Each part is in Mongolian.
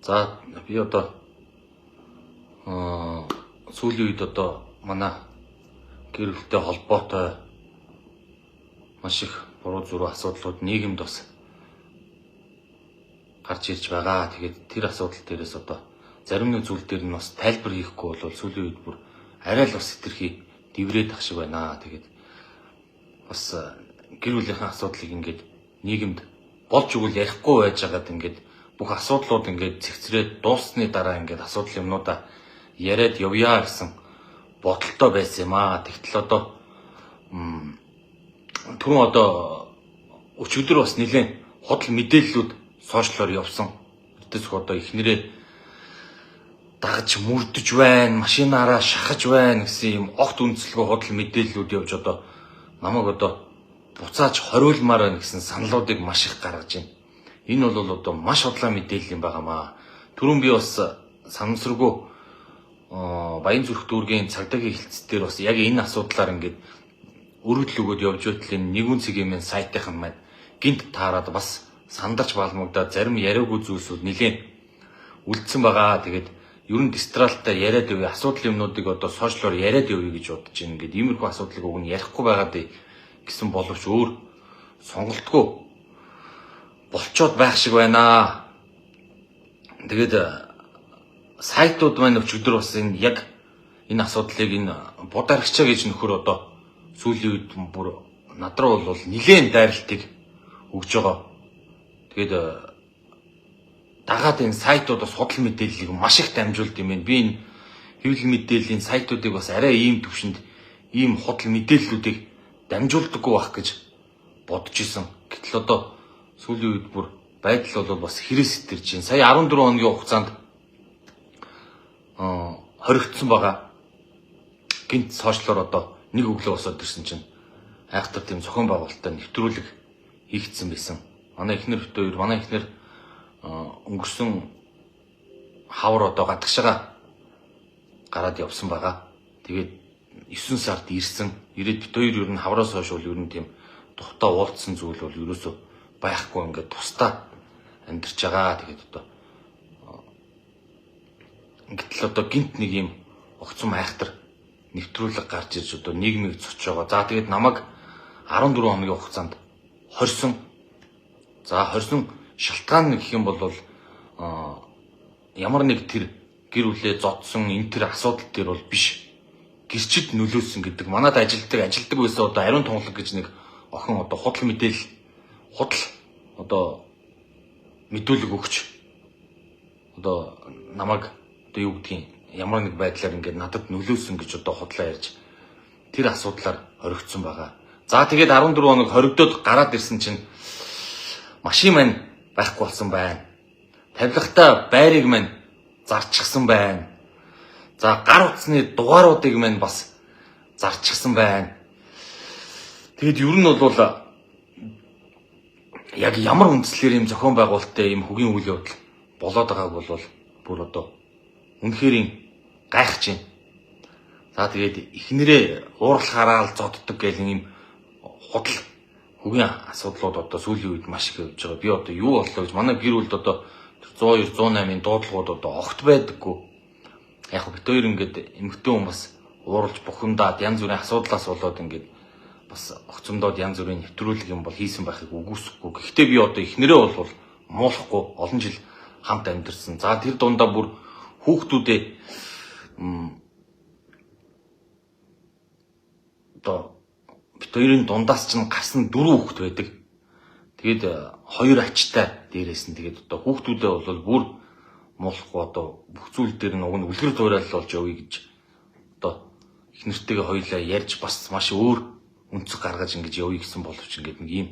За би одоо сүүлийн үед одоо манай гэр бүлтэй холбоотой маш их буруу зүрх асуудлууд нийгэмд бас гарч ирж байгаа. Тэгээд тэр асуудал дээрээс одоо зарим нэг зүйл дээр нь бас тайлбар хийхгүй бол сүүлийн үед бүр арай л бас хэтэрхий дэврээд ах шиг байна. Тэгээд бас гэр бүлийнхээ асуудлыг ингээд нийгэмд болж өгвөл ярихгүй байж байгаад ингээд бүх асуудлууд ингээд цэгцрээд дууссаны дараа ингээд асуудал юмнуудаа яриад явъя гэсэн бодолтой байсан юм аа. Тэгтэл одоо түрүүн одоо өчигдөр бас нэлээд худал мэдээллүүд сошиалоор явсан. Тэс одоо ихнэрээ дагаж мөрдөж байна, машинаараа шахаж байна гэсэн юм огт үндэслэгүй худал мэдээллүүд явж одоо намайг одоо буцааж хориулмаар байна гэсэн саналуудыг маш их гаргаж байна. Энэ бол одоо маш худлаа мэдээлэл юм байгаамаа. Түрүүн би бас санамсаргүй Баянзүрх дүүргийн цагдаагийн хэлтс дээр бас яг энэ асуудлаар ингээд өргөдөл өгөөд явж байтал энэ нэгүн цэгийн сайтынхан маань гинт таарад бас сандарч балмагдаад зарим яриагүй зүйлсүүд нэлээд үлдсэн байгаа. Тэгээд ер нь дистралтай яриад явъя, асуудал юмнуудыг одоо сошиалоор яриад явъя гэж бодож байна. Ингээд иймэрхүү асуудлыг уг нь ярихгүй байгаад гэсэн боловч өөр сонголтгүй болцоод байх шиг байна. Тэгээд сайтууд маань өчигдөр бас энэ яг энэ асуудлыг энэ бударагчаа гэж нөхөр одоо сүүлийн үед бүр надруу бол нэлээд дайралтыг өгж байгаа. Тэгээд дагаад энэ сайтуудаас худал мэдээллийг маш их дамжуулд юм байна. Би энэ хэвлэл мэдээллийн сайтуудыг бас арай ийм төвшөнд ийм худал мэдээллүүдийг дамжуулдаггүй байх гэж бодож исэн. Гэтэл одоо сүүлийн үед бүр байдал бол бас хэрэгс итэрж байна. Сая 14 хоногийн хугацаанд хоригдсон байгаа. Гинт сошиалоор одоо нэг өглөө босоод ирсэн чинь айхтар тийм зохион байгуулалтаа нэвтрүүлэг хийгдсэн байсан. Манай эхнэр бит хоёр, манай эхнэр өнгөрсөн хавар одоо гадагшаага гараад явсан байгаа. Тэгээд 9 сард ирсэн. Ирээд бит хоёр ер нь хавраас хойш бол ер нь тийм тухтаа уулцсан зүйл бол ерөөсөө байхгүй ингээд тусдаа амьдарч байгаа. Тэгээд одоо гэтэл одоо гинт нэг юм огцом айхтар нэвтрүүлэг гарч ирж одоо нийгмийг цоч байгаа. За тэгээд намайг 14 хоногийн хугацаанд хорьсон. За хорьсон шалтгаан гэх юм бол ямар нэг тэр гэр бүлээ зодсон энэ тэр асуудал дээр бол биш. Гэрчид нөлөөсөн гэдэг. Манад ажилдаг байсан одоо ариун тунгалаг гэж нэг охин одоо худал мэдээлэл одоо мэдүүлэг өгч одоо намайг одоо юу гэдгийг ямар нэг байдлаар ингээд надад нөлөөсөн гэж одоо худлаа ярьж тэр асуудлаар хоригдсон байгаа. За тэгээд 14 хоног хоригдоод гараад ирсэн чинь машин маань байхгүй болсон байна. Тавилгатай байрыг маань зарчихсан байна. За гар утасны дугааруудыг маань бас зарчихсан байна. Тэгээд ер нь бол яг ямар үндслээр юм зохион байгуулалттай юм хөгийн үйл явдал болоод байгааг бол бүр одоо үнэхээр гайхаж байна. За тэгээд эхнэрээ уурлахаараа л зодддаг гэх юм худал хөгийн асуудлууд одоо сүүлийн үед маш их явж байгаа. Би одоо юу боллоо гэж манай гэр бүлд одоо 102 108-ын дуудлагууд одоо огт байдаггүй. Яг бит хоёр ингээд эмэгтэй хүн бас ууралж бухимдаад янз бүрийн асуудлаас болоод ингээд бас огцомдоод янз бүрийн нэвтрүүлэг юм бол хийсэн байхыг үгүйсэхгүй. Гэхдээ би одоо эхнэрээ бол муулахгүй олон жил хамт амьдэрсэн. За тэр дундаа бүр хүүхдүүдээ одоо бит хоёрын дундаас ч гарсан 4 хүүхэд байдаг. Тэгээд 2 ачтай дээрээс нь тэгээд одоо хүүхдүүдээ бол бүр муулахгүй одоо бүх зүйл дээр нь уг нь үлгэр дуурайлал болж явъя гэж одоо их нэртэйгээ хоёлаа ярьж бас маш өөр үнцэг гаргаж ингэж явъя гэсэн боловч ингээд нэг юм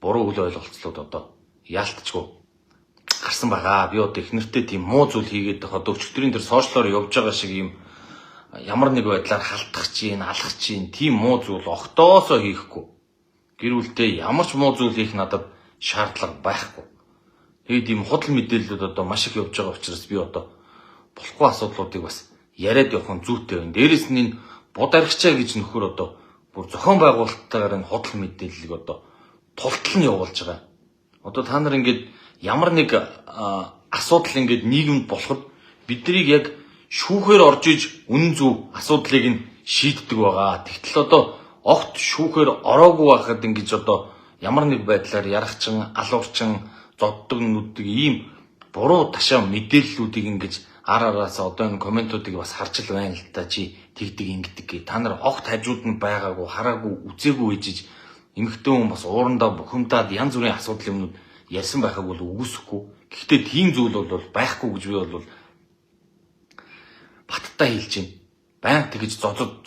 буруу үл ойлголцлууд одоо яалтчгүй гарсан байгаа. Би одоо их нэртэй тийм муу зүйл хийгээд одоо өчигдрийн тэр сошиалоор явж байгаа шиг юм ямар нэг байдлаар халтах чинь, алах чинь тийм муу зүйл огтоосоо хийхгүй. Гэр бүлдээ ямар ч муу зүйл хийх надад шаардлага байхгүй. Тэгээд ийм худал мэдээллүүд одоо маш их явж байгаа учраас би одоо болохгүй асуудлуудыг бас яриад явах нь зүйтэй байна. Дээрээс нь энэ бударагчаа гэж нөхөр одоо бүр зохион байгуулалттайгаар энэ худал мэдээллийг одоо тултал нь явуулж байгаа. Одоо та нар ингээд ямар нэг асуудал ингээд нийгэмд болоход биднийг яг шүүхээр орж иж үнэн зөв асуудлыг нь шийддэг байгаа. Тэгтэл одоо огт шүүхээр ороогүй байхад ингэж одоо ямар нэг байдлаар ярахчин, алуурчин, зоддог нүддэг ийм буруу ташаа мэдээллүүдийг ингэж араасаа одоо энэ комментуудыг бас харж л байна л та чи тэгдэг ингэдэг гээ. Та нар огт хажууд нь байгаагүй, хараагүй, үзээгүй ээжиж эмэгтэй хүн бас уурандаа бухимдаад янз бүрийн асуудал юмнууд ярьсан байхаг бол үгүйсэхгүй. Гэхдээ тийм зүйл бол байхгүй гэж би бол баттай хэлж байна. Баян тэгж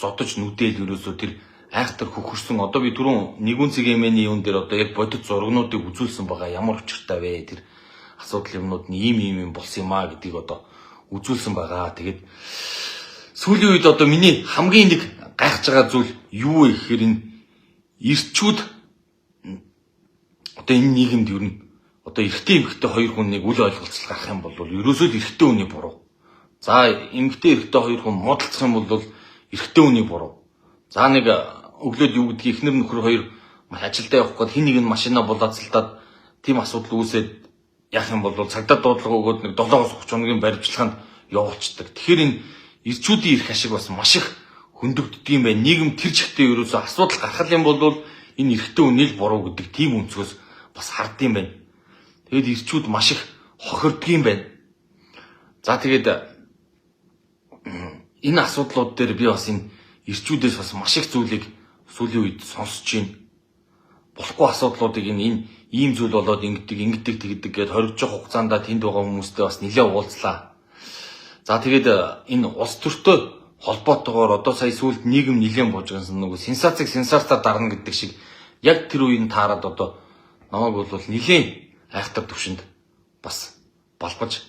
зодож нүдэл ерөөсөө тэр айхтар хөхөрсөн одоо би түрүүн нэгүн цэгийн юун дээр одоо яг бодит зургнуудыг үзүүлсэн байгаа. Ямар учиртай вэ? Тэр асуудал юмнууд нь ийм болсон юм аа гэдгийг одоо үзүүлсэн байгаа. Тэгээд сүүлийн үед одоо миний хамгийн нэг гайхаж байгаа зүйл юу вэ гэхээр энэ эрчүүд одоо энэ нийгэмд ер нь одоо эрэгтэй эмэгтэй хоёр хүнийг үл ойлголцол гарах юм бол ерөөсөө л эрэгтэй хүний буруу. За эмэгтэй эрэгтэй хоёр хүн модалцах юм бол эрэгтэй хүний буруу. За нэг өглөөд юу гэдгийг эхнэр нөхөр хоёр ажилдаа явах гээд хин нэг нь машинаа булаацалтаад тийм асуудал үүсээд яах юм бол цагдаа дуудлага өгөөд нэг 7-30 хоногийн баримтлаганд явуулцдаг. Тэгэхээр энэ эрчүүдийн эрх ашиг бас маш их хөндөгддөг юм байна. Нийгэм тэр чигтээ ерөөсөө асуудал гарах юм бол энэ эрэгтэй хүний л буруу гэдэг тийм өнцгөөс бас хардсан юм байна. Тэгэд эрчүүд маш их хохирдог юм байна. За тэгээд энэ асуудлууд дээр би бас энэ эрчүүдээс бас маш их зүйлийг сүүлийн үед сонсож байна. Болохгүй асуудлуудыг энэ ийм зүйл болоод ингэдэг тэгдэг гэдээ хоригдох хугацаанд тэнд байгаа хүмүүстэй бас нэлээд уулзлаа. За тэгээд энэ улс төртэй холбоотойгоор одоо сая сүүлд нийгэм нэлээд бужигсан нөгөө сенсацийг сенсацаар дарна гэдэг шиг яг тэр үеийн таарад одоо намайг бол нэлээд айхтар төвшөнд бас балбаж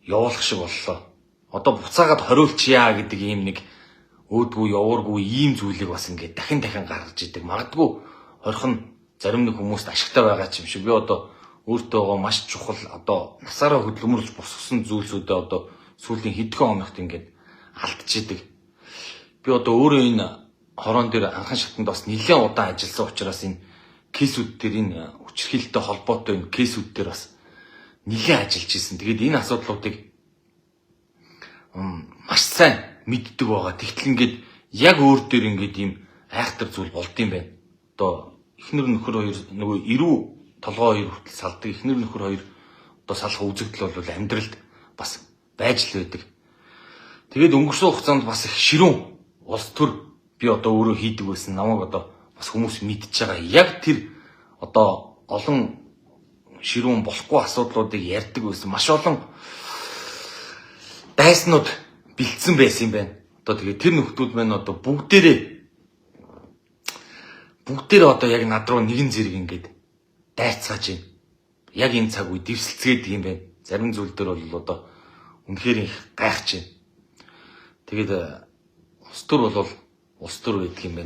явуулах шиг боллоо. Одоо буцаагаад хориулчихъя гэдэг ийм нэг өөдгүй явуургүй ийм зүйлийг бас ингээд дахин гаргаж идэг. Магадгүй хорхон зарим нэг хүмүүст ашигтай байгаа ч юм шиг. Би одоо өөртөө маш чухал одоо насаараа хөдөлмөрлж босгосон зүйлсүүдээ одоо сүүлийн хэдхэн хоногт ингээд алдчихийдэг. Би одоо өөрөө энэ хорон дээр анхан шатнд бас нэлээд удаан ажилласан учраас энэ кейсүүд дээр энэ хүчирхийлэлтэй холбоотой энэ кейсүүд дээр бас нэлээд ажиллаж ирсэн. Тэгээд энэ асуудлуудыг маш сайн мэддэг байгаа. Тэгтэл ингээд яг өөр дээр ингээд ийм айхтар зүйл болд юм байна. Одоо эхнэр нөхөр хоёр нөгөө эрүү толгой хоёр хүртэл салдаг. Эхнэр нөхөр хоёр одоо салах үзэгдэл бол амьдралд бас байж л байдаг. Тэгээд өнгөрсөн хугацаанд бас их ширүүн улс төр би одоо өөрөө хийдэг байсан. Намайг одоо бас хүмүүс мэдчихэж байгаа. Яг тэр одоо олон ширүүн болохгүй асуудлуудыг ярьдаг байсан. Маш олон дайснууд бэлдсэн байсан юм байна. Одоо тэгээд тэр нөхдүүд маань одоо бүгдээрээ одоо яг над руу нэгэн зэрэг ингээд дайцгааж байна. Яг энэ цаг үе дэвсэлцгээд юм байна. Зарим зүйл дээр бол одоо үнэхээр их гайхаж байна. Тэгээд улс төр бол улс төр гэдэг юм байна.